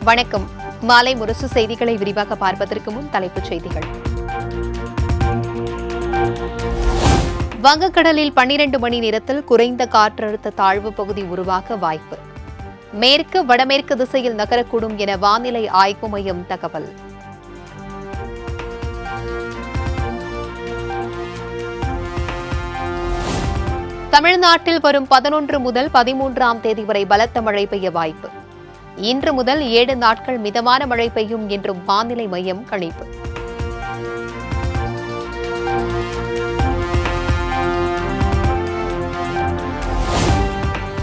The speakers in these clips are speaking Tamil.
வணக்கம். மாலை முரசு செய்திகளை விரிவாக பார்ப்பதற்கு முன் தலைப்புச் செய்திகள். வங்கக்கடலில் 12 மணி நேரத்தில் குறைந்த காற்றழுத்த தாழ்வு பகுதி உருவாக வாய்ப்பு. மேற்கு வடமேற்கு திசையில் நகரக்கூடும் என வானிலை ஆய்வு மையம் தகவல். தமிழ்நாட்டில் வரும் 11 முதல் 13ஆம் தேதி வரை பலத்த மழை பெய்ய வாய்ப்பு. இன்று முதல் 7 நாட்கள் மிதமான மழை பெய்யும் என்றும் வானிலை மையம் கணிப்பு.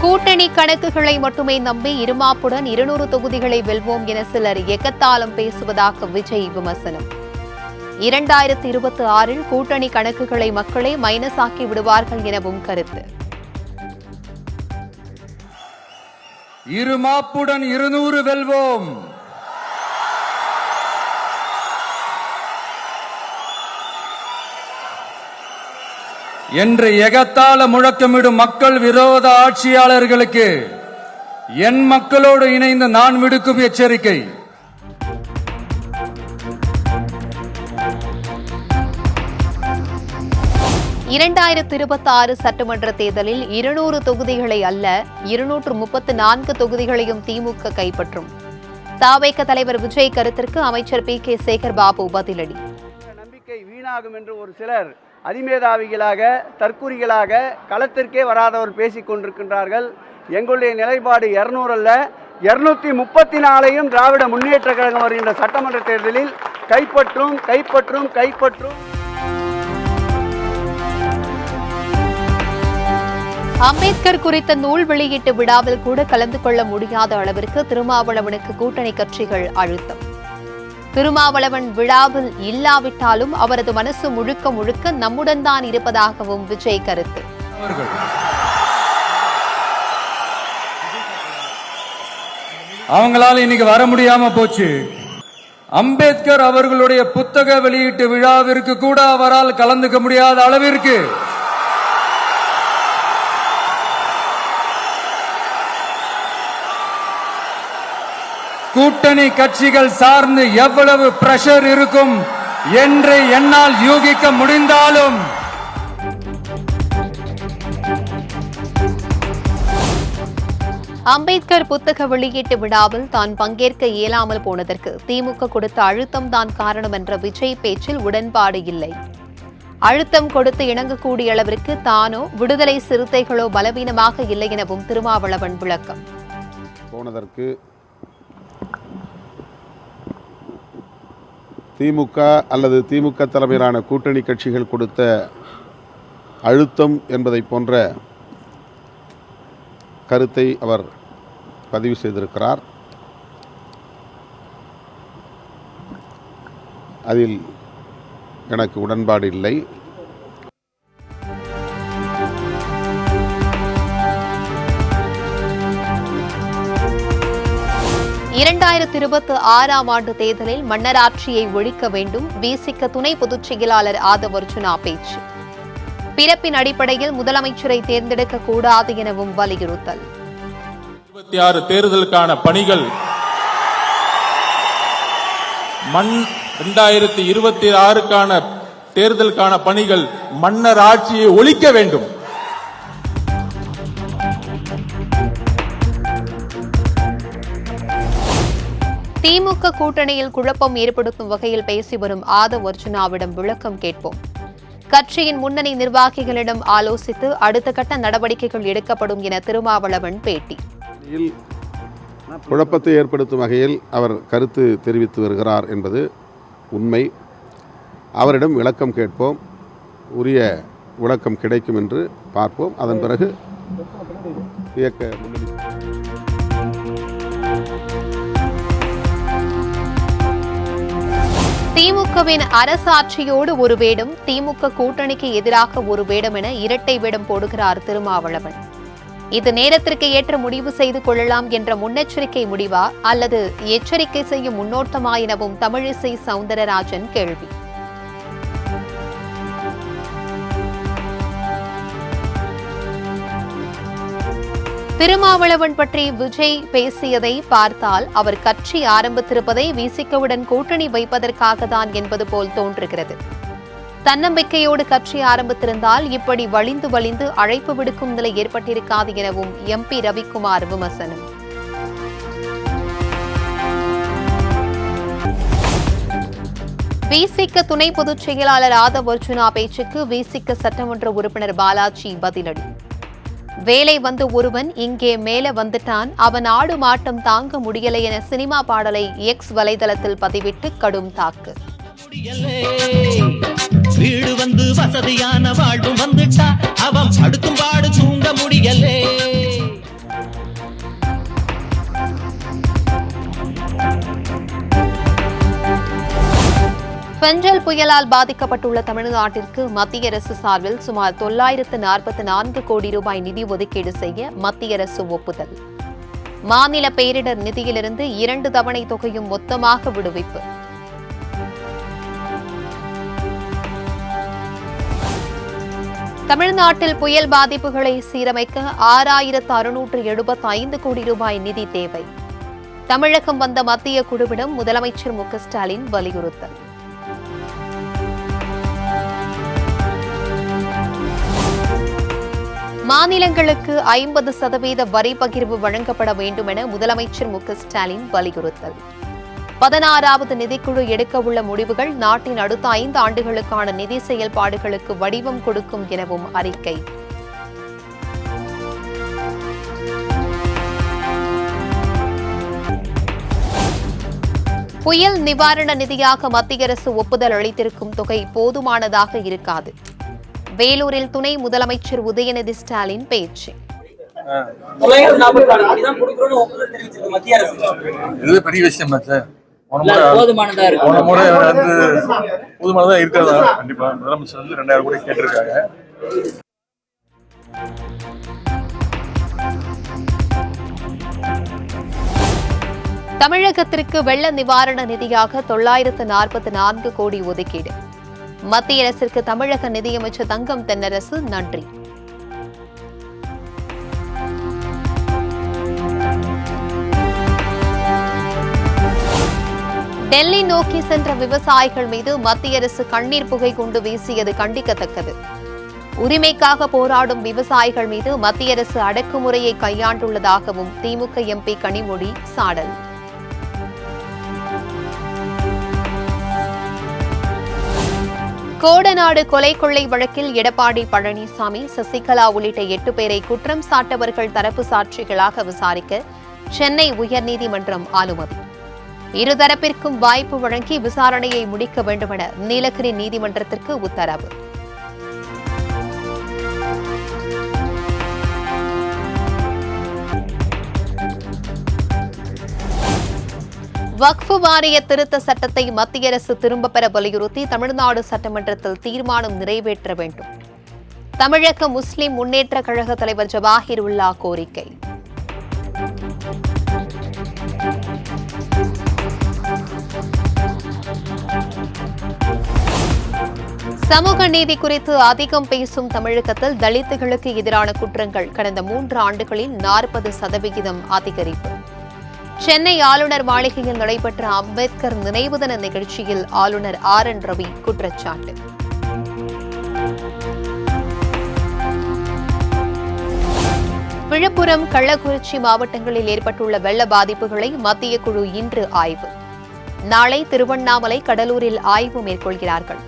கூட்டணி கணக்குகளை மட்டுமே நம்பி இருமாப்புடன் 200 தொகுதிகளை வெல்வோம் என சிலர் எகத்தாளம் பேசுவதாக விஜய் விமர்சனம். 2026இல் கூட்டணி கணக்குகளை மக்களே மைனஸ் ஆக்கி விடுவார்கள் எனவும் கருத்து. இருமாப்புடன் 200 வெல்வோம். என்று எகத்தாள முழக்கமிடும் மக்கள் விரோத ஆட்சியாளர்களுக்கு என் மக்களோடு இணைந்து நான் விடுக்கும் எச்சரிக்கை. (2026) சட்டமன்ற தேர்தலில் 200 தொகுதிகளை அல்ல 234 தொகுதிகளையும் திமுக கைப்பற்றும். தவேக தலைவர் விஜய் கருத்திற்கு அமைச்சர் பி. கே. சேகர் பாபு பதிலடி. நம்பிக்கை வீணாகும் என்று ஒரு சிலர் அதிமேதாவிகளாக தற்குறிகளாக களத்திற்கே வராதவர் பேசிக் கொண்டிருக்கின்றார்கள். எங்களுடைய நிலைப்பாடு 200 அல்ல 234ஐயும் திராவிட முன்னேற்ற கழகம் வருகின்ற சட்டமன்ற தேர்தலில் கைப்பற்றும் கைப்பற்றும் கைப்பற்றும். அம்பேத்கர் குறித்த நூல் வெளியீட்டு விழாவில் கூட கலந்து கொள்ள முடியாத அளவிற்கு திருமாவளவனுக்கு கூட்டணி கட்சிகள் அழுத்தம். திருமாவளவன் விழாவில் இல்லாவிட்டாலும் அவரது மனசு முழுக்க முழுக்க நம்முடன் தான் இருப்பதாகவும் விஜய் கருத்து. அவங்களால இன்னைக்கு வர முடியாம போச்சு. அம்பேத்கர் அவர்களுடைய புத்தக வெளியீட்டு விழாவிற்கு கூட அவரால் கலந்துக்க முடியாத அளவிற்கு கூட்டணி கட்சிகள் சார்ந்து எவ்வளவு பிரஷர் இருக்கும் என்று என்னால் யூகிக்க முடிந்தாலும் அம்பேத்கர் புத்தக வெளியீட்டு விழாவில் தான் பங்கேற்க இயலாமல் போனதற்கு திமுக கொடுத்த அழுத்தம் தான் காரணம் என்ற விஜய் பேச்சில் உடன்பாடு இல்லை. அழுத்தம் கொடுத்து இணங்கக்கூடிய அளவிற்கு தானோ விடுதலை சிறுத்தைகளோ பலவீனமாக இல்லை எனவும் திருமாவளவன் விளக்கம். போனதற்கு திமுக அல்லது திமுக தலைமையிலான கூட்டணி கட்சிகள் கொடுத்த அழுத்தம் என்பதை போன்ற கருத்தை அவர் பதிவு செய்திருக்கிறார். அதில் எனக்கு உடன்பாடு இல்லை. 2026ஆம் ஆண்டு தேர்தலில் மன்னராட்சியை ஒழிக்க வேண்டும். விசிக துணை பொதுச் செயலாளர் ஆதவ் அர்ஜுனா பேச்சு. பிறப்பின் அடிப்படையில் முதலமைச்சரை தேர்ந்தெடுக்க கூடாது எனவும் வலியுறுத்தல். 26 தேர்தலுக்கான பணிகள் 2026க்கான தேர்தலுக்கான பணிகள் மன்னராட்சியை ஒழிக்க வேண்டும். திமுக கூட்டணியில் குழப்பம் ஏற்படுத்தும் வகையில் பேசி வரும் ஆதவ் அர்ஜுனாவிடம் விளக்கம் கேட்போம். கட்சியின் முன்னணி நிர்வாகிகளிடம் ஆலோசித்து அடுத்த கட்ட நடவடிக்கைகள் எடுக்கப்படும் என திருமாவளவன் பேட்டி. குழப்பத்தை ஏற்படுத்தும் வகையில் அவர் கருத்து தெரிவித்து வருகிறார் என்பது உண்மை. அவரிடம் விளக்கம் கேட்போம். உரிய விளக்கம் கிடைக்கும் என்று பார்ப்போம். அதன் பிறகு இயக்க முன்னணி திமுகவின் அரசாட்சியோடு ஒரு வேடம், திமுக கூட்டணிக்கு எதிராக ஒரு வேடம் என இரட்டை வேடம் போடுகிறார் திருமாவளவன். இது நேரத்திற்கு ஏற்ற முடிவு செய்து கொள்ளலாம் என்ற முன்னெச்சரிக்கை முடிவா அல்லது எச்சரிக்கை செய்யும் முன்னோட்டமா எனவும் தமிழிசை சவுந்தரராஜன் கேள்வி. திருமாவளவன் பற்றி விஜய் பேசியதை பார்த்தால் அவர் கட்சி ஆரம்பித்திருப்பதை விசிகவுடன் கூட்டணி வைப்பதற்காக தான் என்பது போல் தோன்றுகிறது. தன்னம்பிக்கையோடு கட்சி ஆரம்பித்திருந்தால் இப்படி வழிந்து வழிந்து அழைப்பு விடுக்கும் நிலை ஏற்பட்டிருக்காது எனவும் எம்பி ரவிக்குமார் விமர்சனம். விசிக துணை பொதுச் செயலாளர் ஆதவ் அர்ஜுனா பேச்சுக்கு விசிக சட்டமன்ற உறுப்பினர் பாலாஜி பதிலடி. வேலை வந்து ஒருவன் இங்கே மேல வந்துட்டான், அவன் ஆடும் ஆட்டம் தாங்க முடியலை என சினிமா பாடலை எக்ஸ் வலைதளத்தில் பதிவிட்டு கடும் தாக்கு. வீடு வந்து வசதியான வாழ்வு வந்துட்டா அவன் அடுக்கும் பாடு தூங்க முடியலே. பெஞ்சல் புயலால் பாதிக்கப்பட்டுள்ள தமிழ்நாட்டிற்கு மத்திய அரசு சார்பில் சுமார் 944 கோடி ரூபாய் நிதி ஒதுக்கீடு செய்ய மத்திய அரசு ஒப்புதல். மாநில பேரிடர் நிதியிலிருந்து 2 தவணை தொகையும் மொத்தமாக விடுவிப்பு. தமிழ்நாட்டில் புயல் பாதிப்புகளை சீரமைக்க 6675 கோடி ரூபாய் நிதி தேவை. தமிழகம் வந்த மத்திய குழுவிடம் முதலமைச்சர் மு க ஸ்டாலின் வலியுறுத்தல். மாநிலங்களுக்கு 50% வரி பகிர்வு வழங்கப்பட வேண்டும் என முதலமைச்சர் மு க ஸ்டாலின் வலியுறுத்தல். 16வது நிதிக்குழு எடுக்கவுள்ள முடிவுகள் நாட்டின் அடுத்த 5 ஆண்டுகளுக்கான நிதி செயல்பாடுகளுக்கு வடிவம் கொடுக்கும் எனவும் அறிக்கை. புயல் நிவாரண நிதியாக மத்திய அரசு ஒப்புதல் அளித்திருக்கும் தொகை போதுமானதாக இருக்காது. வேலூரில் துணை முதலமைச்சர் உதயநிதி ஸ்டாலின் பேச்சு. இது பெரிய விஷயம் போதுமானதா இருக்கிறதா கண்டிப்பா முதலமைச்சர் 2000 கோடி கேட்டிருக்காங்க. தமிழகத்திற்கு வெள்ள நிவாரண நிதியாக 944 கோடி ஒதுக்கீடு. மத்திய அரசிற்கு தமிழக நிதியமைச்சர் தங்கம் தென்னரசு நன்றி. டெல்லி நோக்கி சென்ற விவசாயிகள் மீது மத்திய அரசு கண்ணீர் புகை குண்டு வீசியது கண்டிக்கத்தக்கது. உரிமைக்காக போராடும் விவசாயிகள் மீது மத்திய அரசு அடக்குமுறையை கையாண்டுள்ளதாகவும் திமுக எம்பி கனிமொழி சாடல். கோடநாடு கொலை கொள்ளை வழக்கில் எடப்பாடி பழனிசாமி, சசிகலா உள்ளிட்ட 8 பேரை குற்றம் சாட்டவர்கள் தரப்பு சாட்சிகளாக விசாரிக்க சென்னை உயர்நீதிமன்றம் அனுமதி. இருதரப்பிற்கும் வாய்ப்பு வழங்கி விசாரணையை முடிக்க வேண்டுமென நீலகிரி நீதிமன்றத்திற்கு உத்தரவு. வக்ஃப் வாரிய திருத்த சட்டத்தை மத்திய அரசு திரும்பப் பெற வலியுறுத்தி தமிழ்நாடு சட்டமன்றத்தில் தீர்மானம் நிறைவேற்ற வேண்டும். தமிழக முஸ்லிம் முன்னேற்ற கழக தலைவர் ஜவாஹிர் உல்லா கோரிக்கை. சமூக நீதி குறித்து அதிகம் பேசும் தமிழகத்தில் தலித்துகளுக்கு எதிரான குற்றங்கள் கடந்த 3 ஆண்டுகளில் 40% அதிகரிப்பு. சென்னை ஆளுநர் மாளிகையில் நடைபெற்ற அம்பேத்கர் நினைவு தின நிகழ்ச்சியில் ஆளுநர் RN ரவி குற்றச்சாட்டு. விழுப்புரம், கள்ளக்குறிச்சி மாவட்டங்களில் ஏற்பட்டுள்ள வெள்ள பாதிப்புகளை மத்திய குழு இன்று ஆய்வு. நாளை திருவண்ணாமலை, கடலூரில் ஆய்வு மேற்கொள்கிறார்கள்.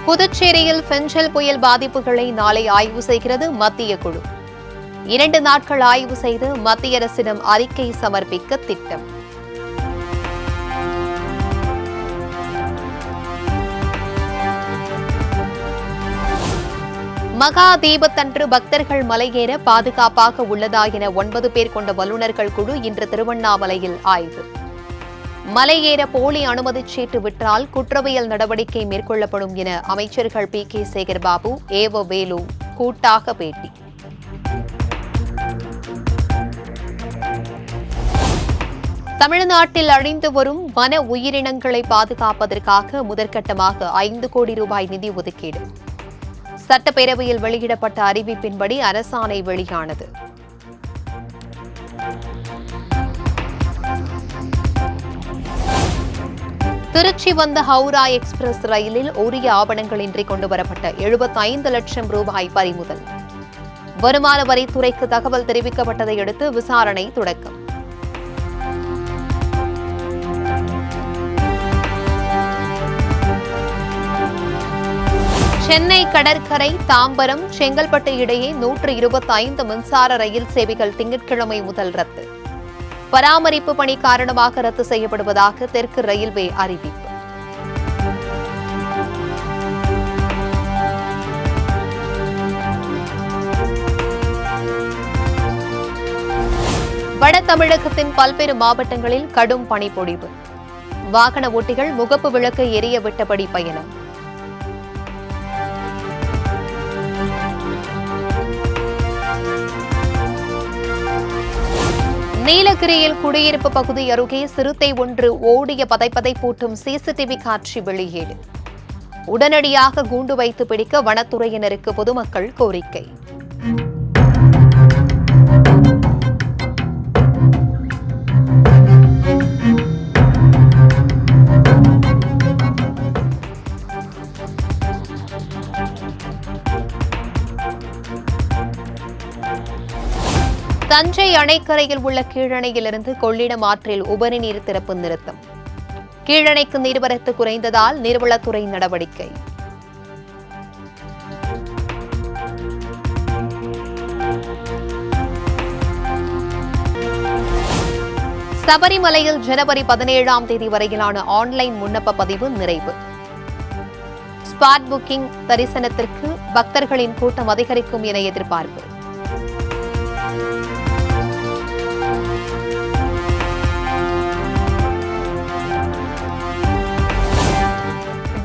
புதுச்சேரியில் பெஞ்சல் புயல் பாதிப்புகளை நாளை ஆய்வு செய்கிறது மத்திய குழு. 2 நாட்கள் ஆய்வு செய்து மத்திய அரசிடம் அறிக்கை சமர்ப்பிக்க திட்டம். மகா தீபத்தன்று பக்தர்கள் மலையேற பாதுகாப்பாக உள்ளதா என 9 பேர் கொண்ட வல்லுநர்கள் குழு இன்று திருவண்ணாமலையில் ஆய்வு. மலையேற போலி அனுமதிச் சீட்டு விட்டால் குற்றவியல் நடவடிக்கை மேற்கொள்ளப்படும் என அமைச்சர்கள் PK சேகர்பாபு, ஏவ வேலு கூட்டாக பேட்டி. தமிழ்நாட்டில் அழிந்து வரும் வன உயிரினங்களை பாதுகாப்பதற்காக முதற்கட்டமாக 5 கோடி ரூபாய் நிதி ஒதுக்கீடு. சட்டப்பேரவையில் வெளியிடப்பட்ட அறிவிப்பின்படி அரசாணை வெளியானது. திருச்சி வந்த ஹவுரா எக்ஸ்பிரஸ் ரயிலில் உரிய ஆவணங்களின்றி கொண்டுவரப்பட்ட 75 லட்சம் ரூபாய் பறிமுதல். வருமான வரித்துறைக்கு தகவல் தெரிவிக்கப்பட்டதை அடுத்து விசாரணை தொடக்கம். சென்னை கடற்கரை தாம்பரம் செங்கல்பட்டு இடையே 125 மின்சார ரயில் சேவைகள் திங்கட்கிழமை முதல் ரத்து. பராமரிப்பு பணி காரணமாக ரத்து செய்யப்படுவதாக தெற்கு ரயில்வே அறிவிப்பு. வட தமிழகத்தின் பல்வேறு மாவட்டங்களில் கடும் பனிப்பொழிவு. வாகன ஓட்டிகள் முகப்பு விளக்கு எரிய விட்டபடி பயணம். நீலகிரியில் குடியிருப்பு பகுதி அருகே சிறுத்தை ஒன்று ஓடிய பதைப்பதைப்பூட்டும் சிசிடிவி காட்சி வெளியீடு. உடனடியாக கூண்டு வைத்து பிடிக்க வனத்துறையினருக்கு பொதுமக்கள் கோரிக்கை. தஞ்சை அணைக்கரையில் உள்ள கீழணையிலிருந்து கொள்ளிடம் ஆற்றில் உபரி நீர் திறப்பு நிறுத்தம். கீழணைக்கு நீர்வரத்து குறைந்ததால் நீர்வளத்துறை நடவடிக்கை. சபரிமலையில் ஜனவரி 17ஆம் தேதி வரையிலான ஆன்லைன் முன்னப்ப பதிவு நிறைவு. ஸ்பாட் புக்கிங் தரிசனத்திற்கு பக்தர்களின் கூட்டம் அதிகரிக்கும் என எதிர்பார்ப்பு.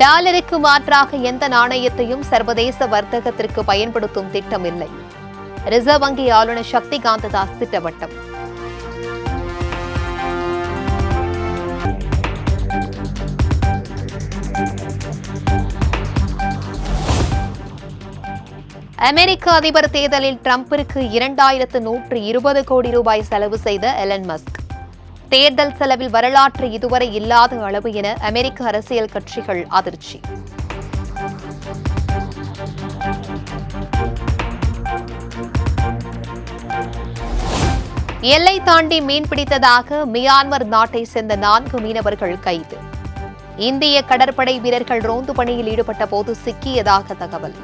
டாலருக்கு மாற்றாக எந்த நாணயத்தையும் சர்வதேச வர்த்தகத்திற்கு பயன்படுத்தும் திட்டம் இல்லை. ரிசர்வ் வங்கி ஆளுநர் சக்திகாந்த தாஸ் திட்டவட்டம். அமெரிக்க அதிபர் தேர்தலில் டிரம்பிற்கு 2120 கோடி ரூபாய் செலவு செய்த எலன் மஸ்க். தேர்தல் செலவில் வரலாற்று இதுவரை இல்லாத அளவு என அமெரிக்க அரசியல் கட்சிகள் அதிர்ச்சி. எல்லை தாண்டி மீன்பிடித்ததாக மியான்மர் நாட்டை சேர்ந்த 4 மீனவர்கள் கைது. இந்திய கடற்படை வீரர்கள் ரோந்து பணியில் ஈடுபட்ட போது சிக்கியதாக தகவல்.